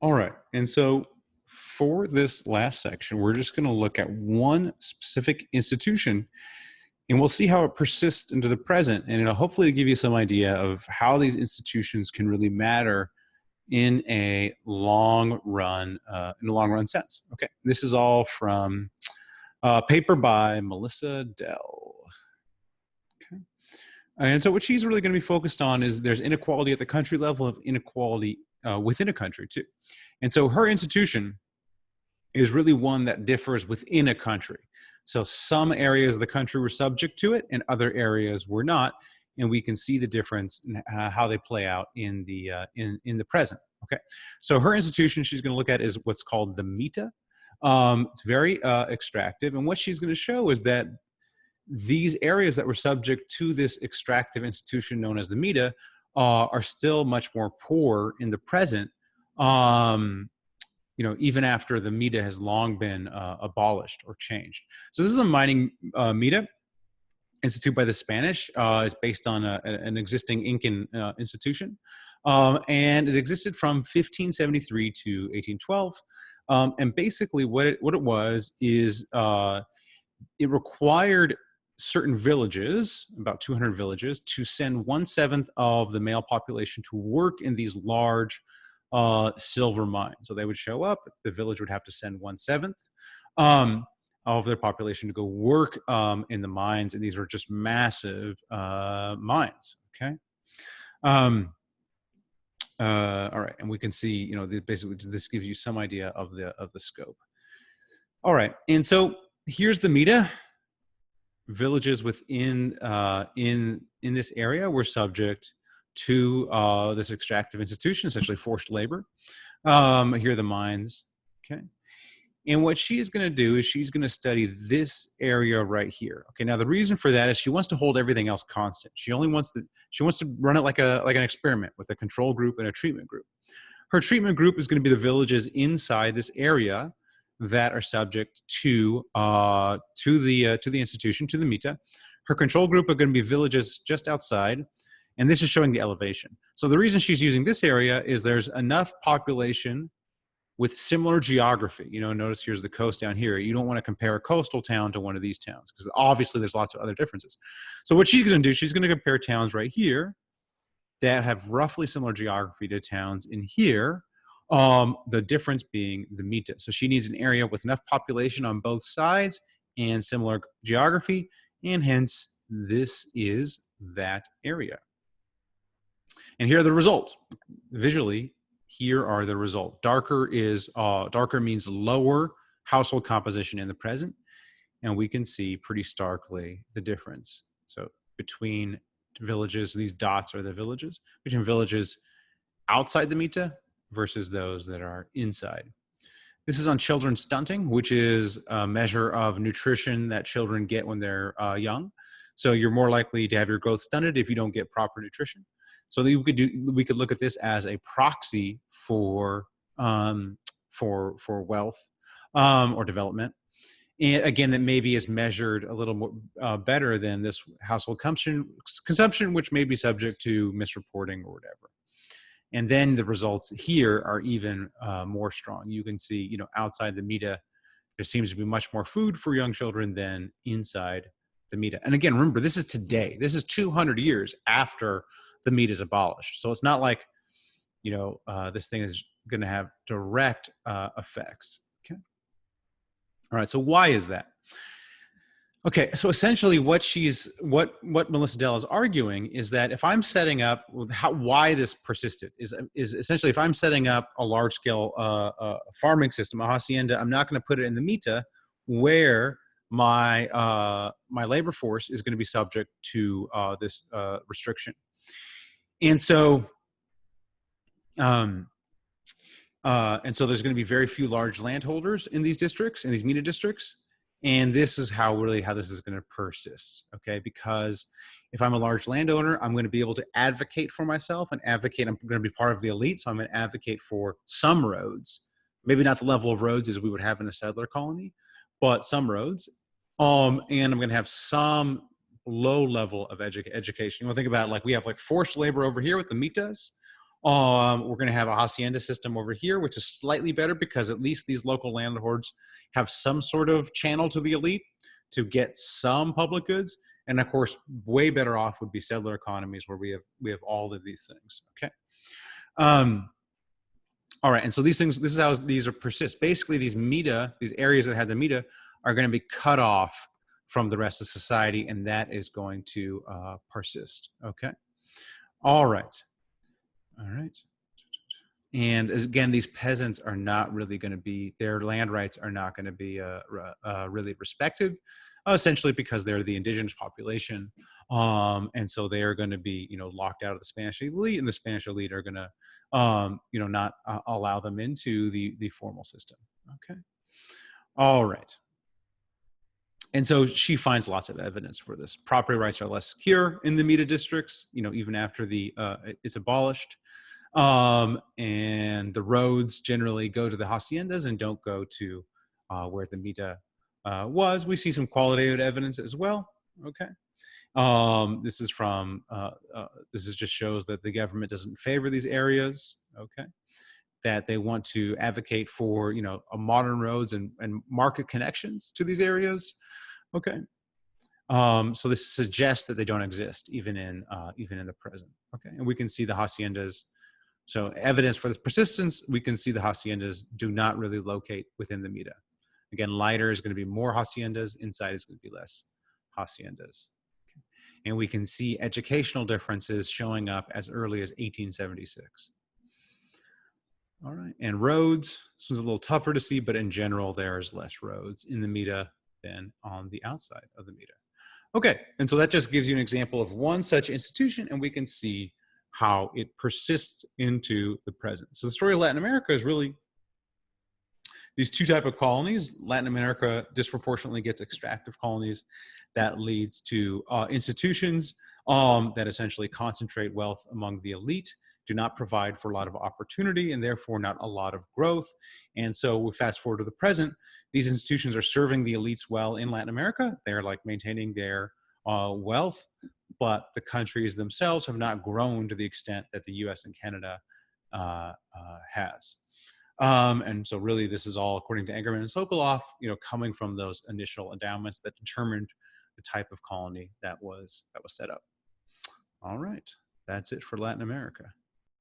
All right. And so for this last section, we're just going to look at one specific institution and we'll see how it persists into the present. And it'll hopefully give you some idea of how these institutions can really matter in a long run sense. Okay. This is all from a paper by Melissa Dell. Okay. And so what she's really going to be focused on is there's inequality at the country level of inequality within a country too. And so her institution is really one that differs within a country. So some areas of the country were subject to it and other areas were not. And we can see the difference in how they play out in the present. Okay. So her institution she's going to look at is what's called the Mita. It's very extractive. And what she's going to show is that these areas that were subject to this extractive institution known as the Mita are still much more poor in the present, even after the Mita has long been abolished or changed. So this is a mining Mita institute by the Spanish. It's based on an existing Incan institution. And it existed from 1573 to 1812. And basically what it was is it required certain villages, about 200 villages, to send 1/7 of the male population to work in these large silver mines. So they would show up, the village would have to send 1/7 of their population to go work in the mines, and these were just massive mines. Okay. All right, and we can see, basically this gives you some idea of the scope. All right, and so here's the Mita. Villages within in this area were subject to this extractive institution, essentially forced labor. Here are the mines. Okay. And what she's going to do is she's going to study this area right here. Okay. Now the reason for that is she wants to hold everything else constant. She wants to run it like an experiment with a control group and a treatment group. Her treatment group is going to be the villages inside this area that are subject to the institution, to the Mita. Her control group are going to be villages just outside, and this is showing the elevation. So the reason she's using this area is there's enough population with similar geography. Notice here's the coast down here. You don't want to compare a coastal town to one of these towns because obviously there's lots of other differences. So what she's going to do, she's going to compare towns right here that have roughly similar geography to towns in here. The difference being the Mita. So she needs an area with enough population on both sides and similar geography, and hence this is that area. And here are the results. Visually, here are the results. Darker means lower household composition in the present, and we can see pretty starkly the difference. So between villages, these dots are the villages, between villages outside the Mita versus those that are inside. This is on children stunting, which is a measure of nutrition that children get when they're young. So you're more likely to have your growth stunted if you don't get proper nutrition. So we could look at this as a proxy for wealth or development. And again, that maybe is measured a little more better than this household consumption, which may be subject to misreporting or whatever. And then the results here are even more strong. You can see, outside the Mita, there seems to be much more food for young children than inside the Mita. And again, remember, this is today. This is 200 years after the Mita is abolished. So it's not like, this thing is going to have direct effects. Okay. All right. So why is that? Okay, so essentially what Melissa Dell is arguing is that if I'm setting up why this persisted is essentially if I'm setting up a large scale farming system, a hacienda, I'm not going to put it in the Mita where my labor force is going to be subject to this restriction, and so there's going to be very few large landholders in these districts, in these Mita districts. And this is how this is going to persist, okay? Because if I'm a large landowner, I'm going to be able to advocate for myself and I'm going to be part of the elite, so I'm going to advocate for some roads, maybe not the level of roads as we would have in a settler colony, but some roads. And I'm going to have some low level of education. Think about it, like we have like forced labor over here with the Mitas. We're going to have a hacienda system over here, which is slightly better because at least these local landlords have some sort of channel to the elite to get some public goods. And of course, way better off would be settler economies where we have all of these things. Okay. Um, all right, and so these things, this is how these are persist. Basically, these mita, these areas that had the mita, are going to be cut off from the rest of society, and that is going to persist. Okay. All right. All right. And again, these peasants are not really going to be, their land rights are not going to be really respected, essentially because they're the indigenous population. And so they are going to be, locked out of the Spanish elite, and the Spanish elite are going to, not allow them into the formal system. Okay. All right. And so she finds lots of evidence for this. Property rights are less secure in the Mita districts, even after it's abolished. And the roads generally go to the haciendas and don't go to where the Mita was. We see some qualitative evidence as well. Okay. This is from, this is just shows that the government doesn't favor these areas. Okay. That they want to advocate for, a modern roads and market connections to these areas. Okay. So this suggests that they don't exist even in the present. Okay. And we can see the haciendas. So evidence for this persistence, we can see the haciendas do not really locate within the Mita. Again, lighter is going to be more haciendas, inside is going to be less haciendas. Okay. And we can see educational differences showing up as early as 1876. All right, and roads, this was a little tougher to see, but in general, there's less roads in the Mita than on the outside of the Mita. Okay, and so that just gives you an example of one such institution, and we can see how it persists into the present. So the story of Latin America is really these two type of colonies. Latin America disproportionately gets extractive colonies. That leads to institutions that essentially concentrate wealth among the elite, do not provide for a lot of opportunity, and therefore not a lot of growth. And so we fast forward to the present, these institutions are serving the elites well in Latin America. They're like maintaining their wealth, but the countries themselves have not grown to the extent that the US and Canada has. And so really this is all, according to Engerman and Sokoloff, coming from those initial endowments that determined the type of colony that was set up. All right, that's it for Latin America.